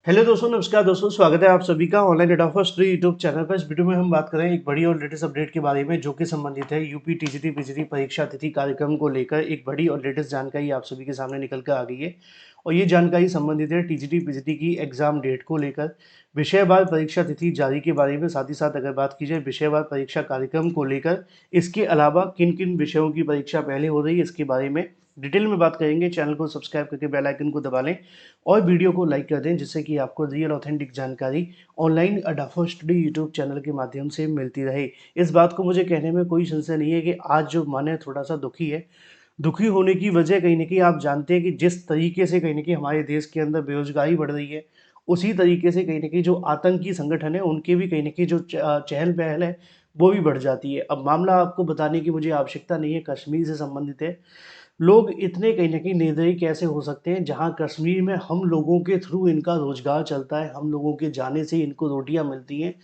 Hello दोस्तों, नमस्कार दोस्तों। स्वागत है आप सभी का online data first YouTube channel पर। इस वीडियो में हम बात करें एक बड़ी और लेटेस्ट अपडेट के बारे में, जो कि संबंधित है यूपी टीजीटी पीजीटी परीक्षा तिथि कार्यक्रम को लेकर। एक बड़ी और लेटेस्ट जानकारी आप सभी के सामने निकल कर आ गई है और ये जानकारी संबंधित है टीजीटी पीजीटी की एग्जाम डेट को लेकर, विषयवार परीक्षा तिथि जारी के बारे में। साथ ही साथ अगर बात की जाए विषयवार परीक्षा कार्यक्रम को लेकर, इसके अलावा किन किन विषयों की परीक्षा पहले हो रही है, इसके बारे में डिटेल में बात करेंगे। चैनल को सब्सक्राइब करके बेल आइकन को दबा लें और वीडियो को लाइक कर दें, जिससे कि आपको रियल ऑथेंटिक जानकारी ऑनलाइन अडाफो स्टडी यूट्यूब चैनल के माध्यम से मिलती रहे। इस बात को मुझे कहने में कोई संशय नहीं है कि आज जो मन है थोड़ा सा दुखी है। दुखी होने की वजह कहीं न कहीं आप जानते हैं कि जिस तरीके से कहीं न कहीं हमारे देश के अंदर बेरोज़गारी बढ़ रही है, उसी तरीके से कहीं न कहीं जो आतंकी संगठन है, उनके भी कहीं न कहीं जो चहल-पहल है, वो भी बढ़ जाती है। अब मामला आपको बताने की मुझे आवश्यकता नहीं है, कश्मीर से संबंधित है। लोग इतने कहीं न कहीं निर्दयी कैसे हो सकते हैं, जहाँ कश्मीर में हम लोगों के थ्रू इनका रोज़गार चलता है, हम लोगों के जाने से इनको रोटियाँ मिलती हैं,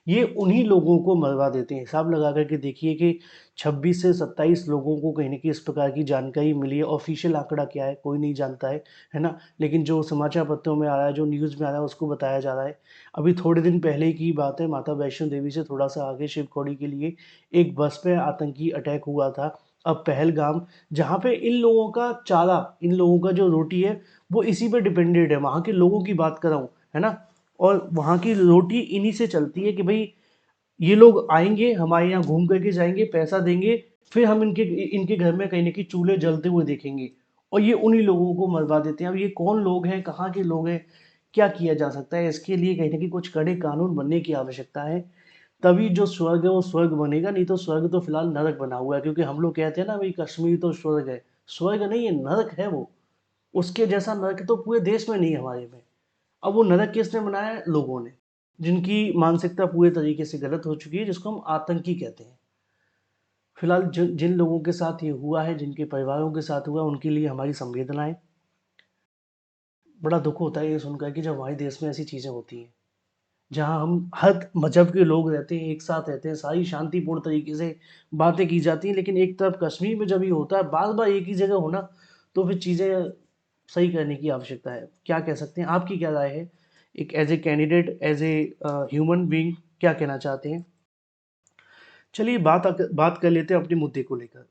ये उन्हीं लोगों को मरवा देते हैं। हिसाब लगा कर के देखिए कि 26 से 27 लोगों को कहीं न कहीं इस प्रकार की जानकारी मिली है। ऑफ़िशियल आंकड़ा क्या है, कोई नहीं जानता है ना? लेकिन जो समाचार पत्रों में आ रहा है, जो न्यूज़ में आ रहा है, उसको बताया जा रहा है। अभी थोड़े दिन पहले की बात है, माता वैष्णो देवी से थोड़ा-सा आगे शिवखोड़ी के लिए एक बस पे आतंकी अटैक हुआ था। अब पहलगाम, जहाँ पे इन लोगों का चारा, इन लोगों का जो रोटी है, वो इसी पे डिपेंडेंट है। वहाँ के लोगों की बात कर रहा हूँ, है ना? और वहाँ की रोटी इन्हीं से चलती है कि भई ये लोग आएँगे, हमारे यहाँ घूम कर के जाएँगे, पैसा देंगे, फिर हम इनके इनके घर में कहीं न कहीं चूल्हे जलते हुए देखेंगे और ये उन्हीं लोगों को मरवा देते हैं। अब ये कौन लोग हैं, कहाँ के लोग हैं, क्या किया जा सकता है? इसके लिए कहीं न कहीं कुछ कड़े कानून बनने की आवश्यकता है। तभी जो स्वर्ग है वो स्वर्ग बनेगा, नहीं तो स्वर्ग तो फिलहाल नरक बना हुआ है। क्योंकि हम लोग कहते हैं ना भाई कश्मीर तो स्वर्ग है, स्वर्ग नहीं है, नरक है वो। उसके जैसा नरक तो पूरे देश में नहीं है हमारे में। अब वो नरक किसने बनाया है? लोगों ने, जिनकी मानसिकता पूरे तरीके से गलत हो चुकी है, जिसको हम आतंकी कहते हैं। फिलहाल जिन जिन लोगों के साथ ये हुआ है, जिनके परिवारों के साथ हुआ है, उनके लिए हमारी संवेदनाएं। बड़ा दुख होता है ये सुनकर कि जब हमारे देश में ऐसी चीज़ें होती हैं, जहाँ हम हर मज़हब के लोग रहते हैं, एक साथ रहते हैं, सारी शांतिपूर्ण तरीके से बातें की जाती हैं। लेकिन एक तरफ कश्मीर में जब ये होता है, बार-बार एक ही जगह होना, तो फिर चीज़ें सही करने की आवश्यकता है। क्या कह सकते हैं? आपकी क्या राय है? एक as a candidate, as a human being क्या कहना चाहते हैं? चलिए बात कर लेते हैं अपने मुद्दे को लेकर।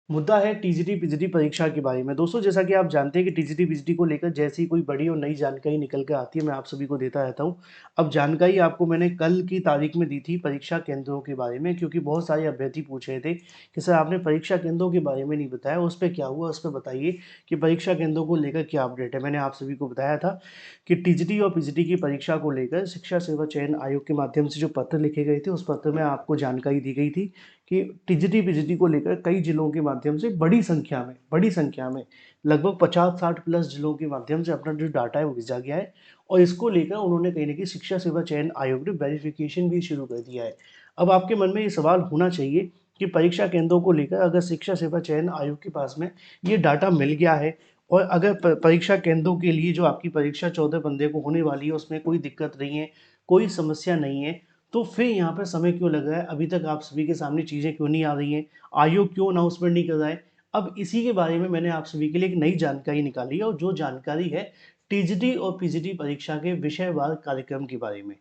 मुद्दा है टीजीटी पीजीटी परीक्षा के बारे में। दोस्तों, जैसा कि आप जानते हैं कि टीजीटी पीजीटी को लेकर जैसी कोई बड़ी और नई जानकारी निकल के आती है, मैं आप सभी को देता रहता हूँ। अब जानकारी आपको मैंने कल की तारीख में दी थी परीक्षा केंद्रों के बारे में, क्योंकि बहुत सारे अभ्यर्थी पूछ रहे थे कि सर आपने परीक्षा केंद्रों के बारे में नहीं बताया, उस पे क्या हुआ? उस पे बताइए कि परीक्षा केंद्रों को लेकर क्या अपडेट है। मैंने आप सभी को बताया था कि टीजीटी और पीजीटी की परीक्षा को लेकर शिक्षा सेवा चयन आयोग के माध्यम से जो पत्र लिखे गए थे, उस पत्र में आपको जानकारी दी गई थी कि टीजीटी पीजीटी को लेकर कई जिलों के माध्यम से बड़ी संख्या में लगभग 50-60 प्लस जिलों के माध्यम से अपना जो डाटा है वो भेजा गया है और इसको लेकर उन्होंने कहीं न कहीं शिक्षा सेवा चयन आयोग ने वेरिफिकेशन भी शुरू कर दिया है। अब आपके मन में ये सवाल होना चाहिए कि परीक्षा केंद्रों को लेकर अगर शिक्षा सेवा चयन आयोग के पास में ये डाटा मिल गया है और अगर परीक्षा केंद्रों के लिए जो आपकी परीक्षा 14 को होने वाली है उसमें कोई दिक्कत नहीं है, कोई समस्या नहीं है, तो फिर यहाँ पे समय क्यों लग रहा है? अभी तक आप सभी के सामने चीज़ें क्यों नहीं आ रही हैं? आयोग क्यों अनाउंसमेंट नहीं कर रहा है? अब इसी के बारे में मैंने आप सभी के लिए एक नई जानकारी निकाली है और जो जानकारी है टीजीटी और पीजीटी परीक्षा के विषयवार कार्यक्रम के बारे में।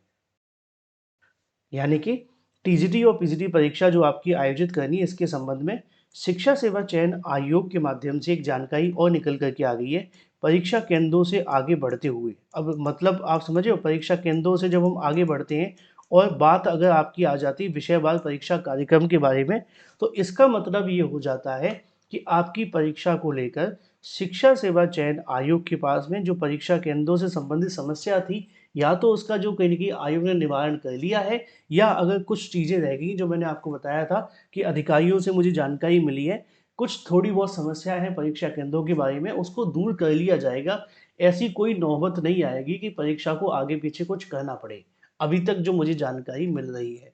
यानी कि टीजीटी और पीजीटी परीक्षा जो आपकी आयोजित करनी है, इसके संबंध में शिक्षा सेवा चयन आयोग के माध्यम से एक जानकारी और निकल कर के आ गई है, परीक्षा केंद्रों से आगे बढ़ते हुए। अब मतलब आप समझ रहे हो, परीक्षा केंद्रों से जब हम आगे बढ़ते हैं और बात अगर आपकी आ जाती है विषयवार परीक्षा कार्यक्रम के बारे में, तो इसका मतलब ये हो जाता है कि आपकी परीक्षा को लेकर शिक्षा सेवा चयन आयोग के पास में जो परीक्षा केंद्रों से संबंधित समस्या थी, या तो उसका जो कहीं न कहीं आयोग ने निवारण कर लिया है, या अगर कुछ चीज़ें रह गई जो मैंने आपको बताया था कि अधिकारियों से मुझे जानकारी मिली है, कुछ थोड़ी बहुत समस्याएँ हैं परीक्षा केंद्रों के बारे में, उसको दूर कर लिया जाएगा। ऐसी कोई नौबत नहीं आएगी कि परीक्षा को आगे-पीछे कुछ करना पड़े, अभी तक जो मुझे जानकारी मिल रही है।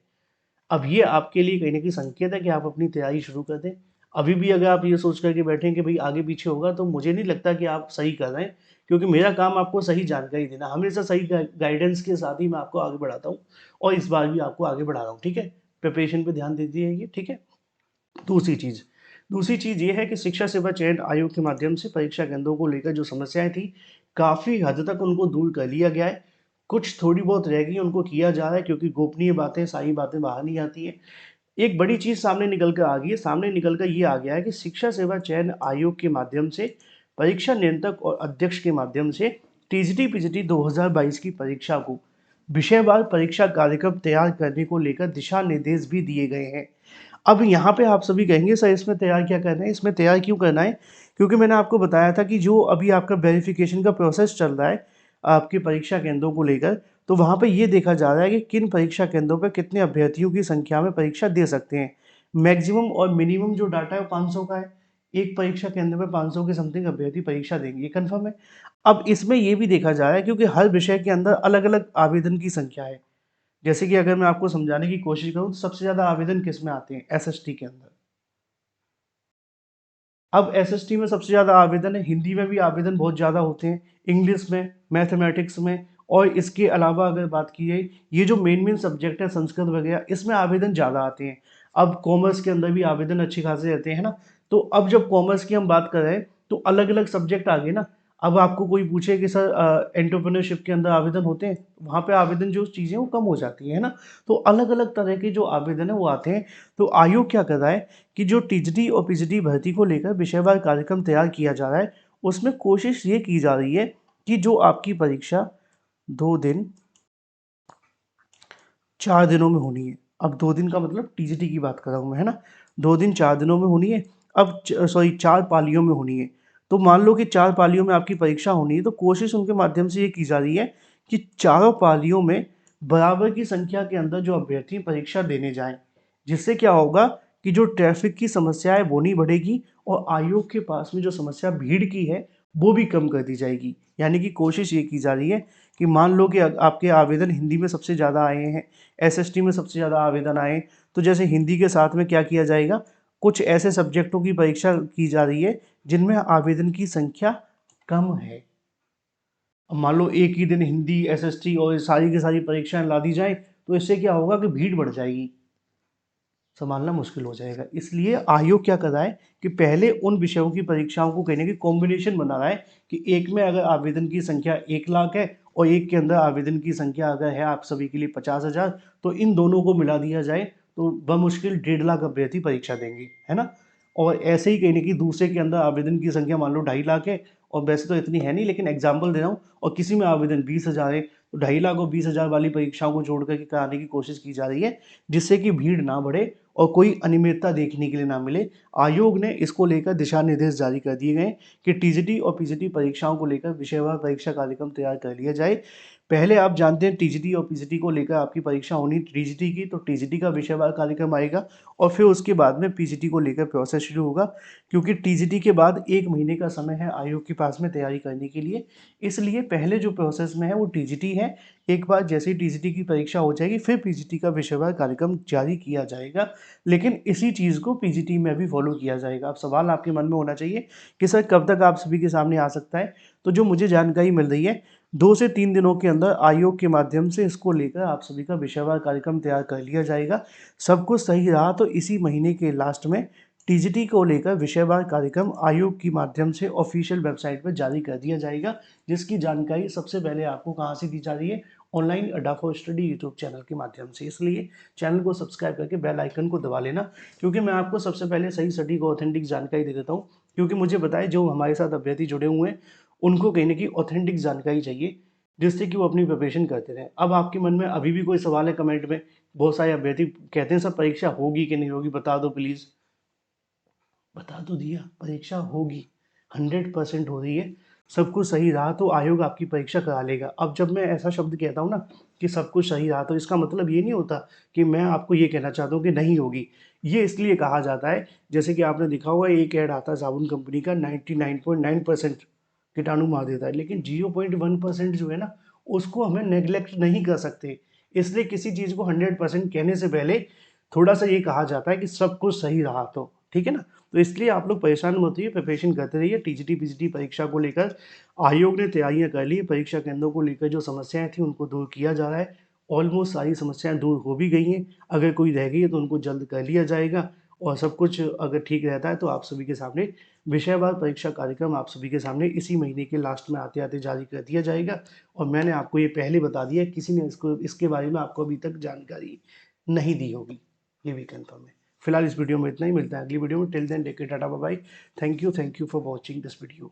अब ये आपके लिए कहीं न कहीं संकेत है कि आप अपनी तैयारी शुरू कर दें। अभी भी अगर आप ये सोच कर के बैठे हैं कि भई आगे-पीछे होगा, तो मुझे नहीं लगता कि आप सही कर रहे हैं, क्योंकि मेरा काम आपको सही जानकारी देना, हमेशा सही गाइडेंस के साथ ही मैं आपको आगे बढ़ाता हूँ और इस बार भी आपको आगे बढ़ा रहा हूँ, ठीक है? प्रिपरेशन पे ध्यान दे दीजिए, ठीक है? दूसरी चीज़, दूसरी चीज़ ये है कि शिक्षा सेवा चयन आयोग के माध्यम से परीक्षा केंद्रों को लेकर जो समस्याएँ थी, काफ़ी हद तक उनको दूर कर लिया गया है। कुछ थोड़ी बहुत रह गई, उनको किया जा रहा है क्योंकि गोपनीय बातें, सारी बातें बाहर नहीं आती हैं। एक बड़ी चीज़ सामने निकल कर आ गई है, सामने निकल कर ये आ गया है कि शिक्षा सेवा चयन आयोग के माध्यम से परीक्षा नियंत्रक और अध्यक्ष के माध्यम से टीजीटी-पीजीटी 2022 की परीक्षा को विषयवार परीक्षा कार्यक्रम तैयार करने को लेकर दिशा निर्देश भी दिए गए हैं। अब यहाँ पे आप सभी कहेंगे सर इसमें तैयार क्या करना है, इसमें तैयार क्यों करना है? क्योंकि मैंने आपको बताया था कि जो अभी आपका वेरिफिकेशन का प्रोसेस चल रहा है, आपकी परीक्षा केंद्रों को लेकर, तो वहाँ पे ये देखा जा रहा है कि किन परीक्षा केंद्रों पे कितने अभ्यर्थियों की संख्या में परीक्षा दे सकते हैं। मैक्सिमम और मिनिमम जो डाटा है वो 500 का है। एक परीक्षा केंद्र में 500 के समथिंग अभ्यर्थी परीक्षा देंगे, ये कन्फर्म है। अब इसमें ये भी देखा जा रहा है क्योंकि हर विषय के अंदर अलग-अलग आवेदन की संख्या है। जैसे कि अगर मैं आपको समझाने की कोशिश करूँ तो सबसे ज़्यादा आवेदन किसमें आते हैं? एसएसटी के अंदर। अब एसएसटी में सबसे ज़्यादा आवेदन है, हिंदी में भी आवेदन बहुत ज़्यादा होते हैं, इंग्लिश में, मैथमेटिक्स में और इसके अलावा अगर बात की जाए, ये जो मेन सब्जेक्ट है संस्कृत वगैरह, इसमें आवेदन ज़्यादा आते हैं। अब कॉमर्स के अंदर भी आवेदन अच्छे खासे रहते हैं ना, तो अब जब कॉमर्स की हम बात कर रहे हैं, तो अलग-अलग सब्जेक्ट आ गए ना। अब आपको कोई पूछे कि सर एंटरप्रेन्योरशिप के अंदर आवेदन होते हैं, वहाँ पे आवेदन जो चीज़ें वो कम हो जाती हैं, है ना? तो अलग-अलग तरह के जो आवेदन है वो आते हैं, तो आयोग क्या कर रहा है कि जो टीजीटी और पीजीटी भर्ती को लेकर विषयवार कार्यक्रम तैयार किया जा रहा है, उसमें कोशिश ये की जा रही है कि जो आपकी परीक्षा 2 दिन 4 दिनों में होनी है। अब 2 दिन का मतलब टीजीटी की बात कर रहा हूँ मैं, है ना? 2 दिन 4 दिनों में होनी है। अब 4 पालियों में होनी है। तो मान लो कि 4 पालियों में आपकी परीक्षा होनी है, तो कोशिश उनके माध्यम से ये की जा रही है कि चारों पालियों में बराबर की संख्या के अंदर जो अभ्यर्थी परीक्षा देने जाएँ। जिससे क्या होगा कि जो ट्रैफ़िक की समस्या है वो नहीं बढ़ेगी और आयोग के पास में जो समस्या भीड़ की है, वो भी कम कर दी जाएगी। यानी कि कोशिश ये की जा रही है कि मान लो कि आपके आवेदन हिंदी में सबसे ज़्यादा आए हैं, एसएसटी में सबसे ज़्यादा आवेदन आए, तो जैसे हिंदी के साथ में क्या किया जाएगा, कुछ ऐसे सब्जेक्टों की परीक्षा की जा रही है, जिनमें आवेदन की संख्या कम है। अब मान लो एक ही दिन हिंदी, एसएसटी और ये सारी की सारी परीक्षाएँ ला दी जाएँ, तो इससे क्या होगा कि भीड़ बढ़ जाएगी। संभालना मुश्किल हो जाएगा। इसलिए आयोग क्या कर रहा है कि पहले उन विषयों की परीक्षाओं को कहने की कॉम्बिनेशन बना रहा है कि एक में अगर आवेदन की संख्या 1 लाख है और एक के अंदर आवेदन की संख्या अगर है आप सभी के लिए 50,000, तो इन दोनों को मिला दिया जाए तो बमुश्किल 1.5 लाख अभ्यर्थी परीक्षा देंगे, है ना? और ऐसे ही कहने की दूसरे के अंदर आवेदन की संख्या मान लो 2.5 लाख है और वैसे तो इतनी है नहीं लेकिन एग्जाम्पल दे रहा हूँ और किसी में आवेदन 20,000 है, तो 2.5 लाख और 20,000 वाली परीक्षाओं को जोड़ करके कराने की कोशिश की जा रही है, जिससे कि भीड़ ना बढ़े और कोई अनियमितता देखने के लिए ना मिले। आयोग ने इसको लेकर दिशा निर्देश जारी कर दिए गए कि टीजीटी और पीजीटी परीक्षाओं को लेकर विषयवार परीक्षा कार्यक्रम तैयार कर लिया जाए। पहले आप जानते हैं टीजीटी और पीजीटी को लेकर आपकी परीक्षा होनी टीजीटी की, तो टीजीटी का विषयवार कार्यक्रम आएगा और फिर उसके बाद में पीजीटी को लेकर प्रोसेस शुरू होगा, क्योंकि टीजीटी के बाद 1 महीने का समय है आयोग के पास में तैयारी करने के लिए। इसलिए पहले जो प्रोसेस में है वो टीजीटी है। एक बार जैसे ही टीजीटी की परीक्षा हो जाएगी फिर पीजीटी का विषयवार कार्यक्रम जारी किया जाएगा। लेकिन इसी चीज़ को पीजीटी में भी फॉलो किया जाएगा। अब सवाल आपके मन में होना चाहिए कि सर कब तक आप सभी के सामने आ सकता है? तो जो मुझे जानकारी मिल रही है 2 से 3 दिनों के अंदर आयोग के माध्यम से इसको लेकर आप सभी का विषयवार कार्यक्रम तैयार कर लिया जाएगा। सब कुछ सही रहा तो इसी महीने के लास्ट में टीजीटी को लेकर विषयवार कार्यक्रम आयोग के माध्यम से ऑफिशियल वेबसाइट पर जारी कर दिया जाएगा, जिसकी जानकारी सबसे पहले आपको कहाँ से दी जा रही है? ऑनलाइन अड्डा फॉर स्टडी यूट्यूब चैनल के माध्यम से। इसलिए चैनल को सब्सक्राइब करके बेल आइकन को दबा लेना, क्योंकि मैं आपको सबसे पहले सही सटीक ऑथेंटिक जानकारी दे देता हूँ। क्योंकि मुझे पता है जो हमारे साथ अभ्यर्थी जुड़े हुए हैं उनको कहने की ऑथेंटिक जानकारी चाहिए, जिससे कि वो अपनी प्रिपरेशन करते रहें। अब आपके मन में अभी भी कोई सवाल है कमेंट में? बहुत सारे अभ्यर्थी कहते हैं सर परीक्षा होगी कि नहीं होगी, बता दो प्लीज़। बता तो दिया, परीक्षा होगी, 100% हो रही है। सब कुछ सही रहा तो आयोग आपकी परीक्षा करा लेगा। अब जब मैं ऐसा शब्द कहता हूँ ना कि सब कुछ सही रहा, तो इसका मतलब ये नहीं होता कि मैं आपको ये कहना चाहता हूँ कि नहीं होगी। ये इसलिए कहा जाता है, जैसे कि आपने देखा होगा एक ऐड आता है साबुन कंपनी का 99.9% कीटाणु मार देता है, लेकिन 0.1% जो है ना, उसको हमें नेग्लेक्ट नहीं कर सकते। इसलिए किसी चीज़ को 100% कहने से पहले थोड़ा-सा ये कहा जाता है कि सब कुछ सही रहा तो, ठीक है ना? तो इसलिए आप लोग परेशान मत होइए, प्रिपरेशन करते रहिए। टीजीटी, पीजीटी परीक्षा को लेकर आयोग ने तैयारियां कर ली। परीक्षा केंद्रों को लेकर जो समस्याएं थी उनको दूर किया जा रहा है। ऑलमोस्ट सारी समस्याएं दूर हो भी गई हैं। अगर कोई रह गई है तो उनको जल्द कर लिया जाएगा और सब कुछ अगर ठीक रहता है तो आप सभी के सामने विषयवार परीक्षा कार्यक्रम आप सभी के सामने इसी महीने के लास्ट में आते-आते जारी कर दिया जाएगा। और मैंने आपको ये पहले बता दिया है, किसी ने इसके बारे में आपको अभी तक जानकारी नहीं दी होगी, ये भी कन्फर्म है। फिलहाल इस वीडियो में इतना ही, मिलता है अगली वीडियो में। Till then take care, tata bye bye. Thank you for watching this video.